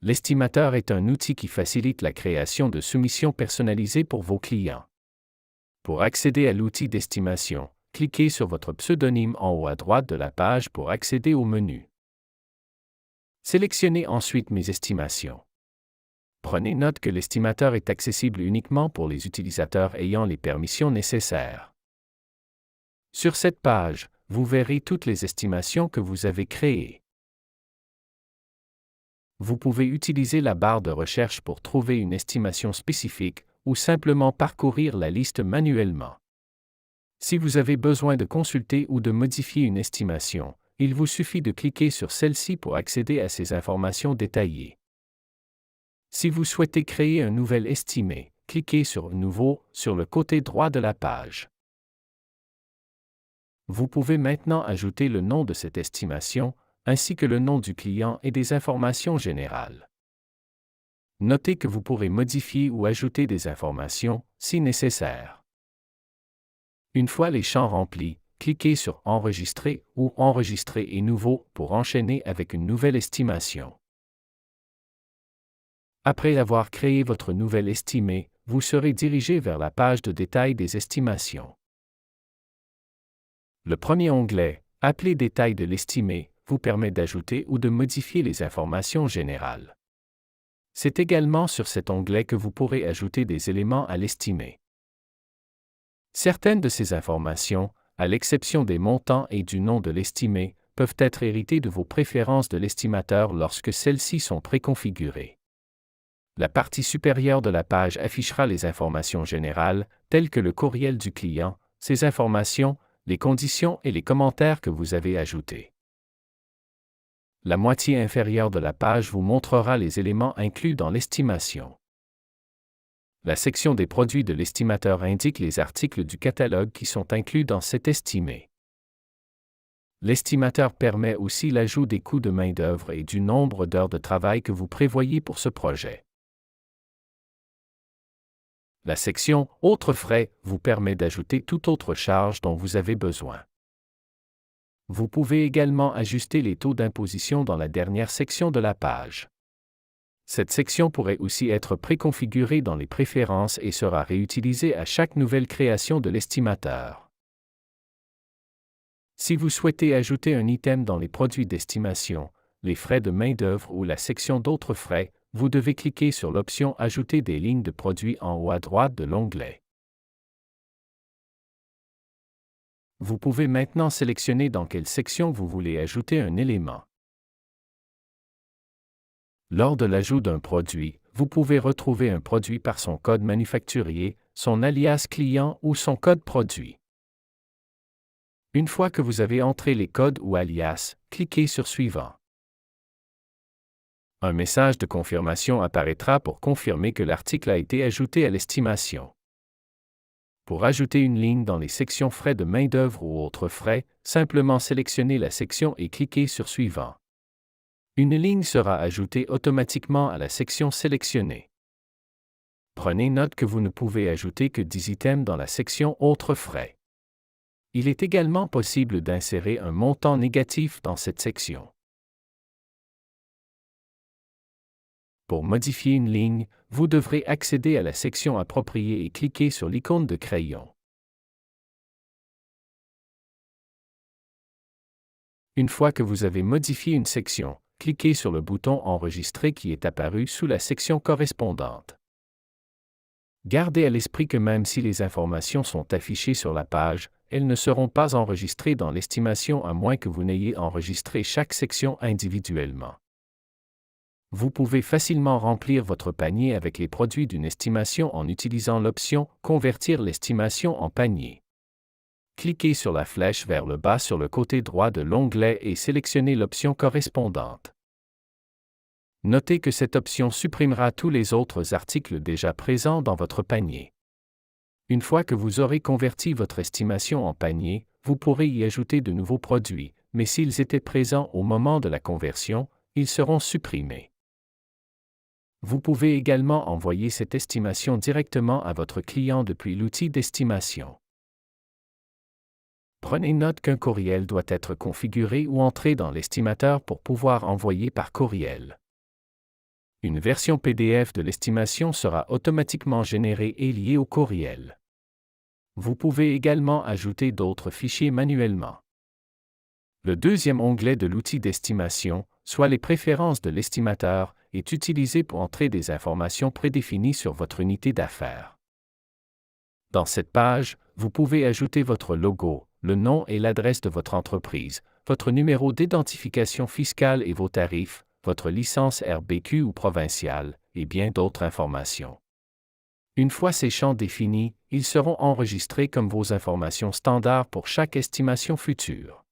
L'estimateur est un outil qui facilite la création de soumissions personnalisées pour vos clients. Pour accéder à l'outil d'estimation, cliquez sur votre pseudonyme en haut à droite de la page pour accéder au menu. Sélectionnez ensuite Mes estimations. Prenez note que l'estimateur est accessible uniquement pour les utilisateurs ayant les permissions nécessaires. Sur cette page, vous verrez toutes les estimations que vous avez créées. Vous pouvez utiliser la barre de recherche pour trouver une estimation spécifique ou simplement parcourir la liste manuellement. Si vous avez besoin de consulter ou de modifier une estimation, il vous suffit de cliquer sur celle-ci pour accéder à ces informations détaillées. Si vous souhaitez créer un nouvel estimé, cliquez sur Nouveau sur le côté droit de la page. Vous pouvez maintenant ajouter le nom de cette estimation, ainsi que le nom du client et des informations générales. Notez que vous pourrez modifier ou ajouter des informations, si nécessaire. Une fois les champs remplis, cliquez sur Enregistrer ou Enregistrer et Nouveau pour enchaîner avec une nouvelle estimation. Après avoir créé votre nouvel estimé, vous serez dirigé vers la page de détail des estimations. Le premier onglet, appelé Détail de l'estimé, vous permet d'ajouter ou de modifier les informations générales. C'est également sur cet onglet que vous pourrez ajouter des éléments à l'estimé. Certaines de ces informations, à l'exception des montants et du nom de l'estimé, peuvent être héritées de vos préférences de l'estimateur lorsque celles-ci sont préconfigurées. La partie supérieure de la page affichera les informations générales, telles que le courriel du client, ses informations, les conditions et les commentaires que vous avez ajoutés. La moitié inférieure de la page vous montrera les éléments inclus dans l'estimation. La section des produits de l'estimateur indique les articles du catalogue qui sont inclus dans cet estimé. L'estimateur permet aussi l'ajout des coûts de main-d'œuvre et du nombre d'heures de travail que vous prévoyez pour ce projet. La section « Autres frais » vous permet d'ajouter toute autre charge dont vous avez besoin. Vous pouvez également ajuster les taux d'imposition dans la dernière section de la page. Cette section pourrait aussi être préconfigurée dans les préférences et sera réutilisée à chaque nouvelle création de l'estimateur. Si vous souhaitez ajouter un item dans les produits d'estimation, les frais de main-d'œuvre ou la section d'autres frais, vous devez cliquer sur l'option Ajouter des lignes de produits en haut à droite de l'onglet. Vous pouvez maintenant sélectionner dans quelle section vous voulez ajouter un élément. Lors de l'ajout d'un produit, vous pouvez retrouver un produit par son code manufacturier, son alias client ou son code produit. Une fois que vous avez entré les codes ou alias, cliquez sur Suivant. Un message de confirmation apparaîtra pour confirmer que l'article a été ajouté à l'estimation. Pour ajouter une ligne dans les sections frais de main-d'œuvre ou autres frais, simplement sélectionnez la section et cliquez sur Suivant. Une ligne sera ajoutée automatiquement à la section sélectionnée. Prenez note que vous ne pouvez ajouter que 10 items dans la section Autres frais. Il est également possible d'insérer un montant négatif dans cette section. Pour modifier une ligne, vous devrez accéder à la section appropriée et cliquer sur l'icône de crayon. Une fois que vous avez modifié une section, cliquez sur le bouton Enregistrer qui est apparu sous la section correspondante. Gardez à l'esprit que même si les informations sont affichées sur la page, elles ne seront pas enregistrées dans l'estimation à moins que vous n'ayez enregistré chaque section individuellement. Vous pouvez facilement remplir votre panier avec les produits d'une estimation en utilisant l'option « Convertir l'estimation en panier ». Cliquez sur la flèche vers le bas sur le côté droit de l'onglet et sélectionnez l'option correspondante. Notez que cette option supprimera tous les autres articles déjà présents dans votre panier. Une fois que vous aurez converti votre estimation en panier, vous pourrez y ajouter de nouveaux produits, mais s'ils étaient présents au moment de la conversion, ils seront supprimés. Vous pouvez également envoyer cette estimation directement à votre client depuis l'outil d'estimation. Prenez note qu'un courriel doit être configuré ou entré dans l'estimateur pour pouvoir envoyer par courriel. Une version PDF de l'estimation sera automatiquement générée et liée au courriel. Vous pouvez également ajouter d'autres fichiers manuellement. Le deuxième onglet de l'outil d'estimation, soit les préférences de l'estimateur, est utilisé pour entrer des informations prédéfinies sur votre unité d'affaires. Dans cette page, vous pouvez ajouter votre logo, le nom et l'adresse de votre entreprise, votre numéro d'identification fiscale et vos tarifs, votre licence RBQ ou provinciale, et bien d'autres informations. Une fois ces champs définis, ils seront enregistrés comme vos informations standards pour chaque estimation future.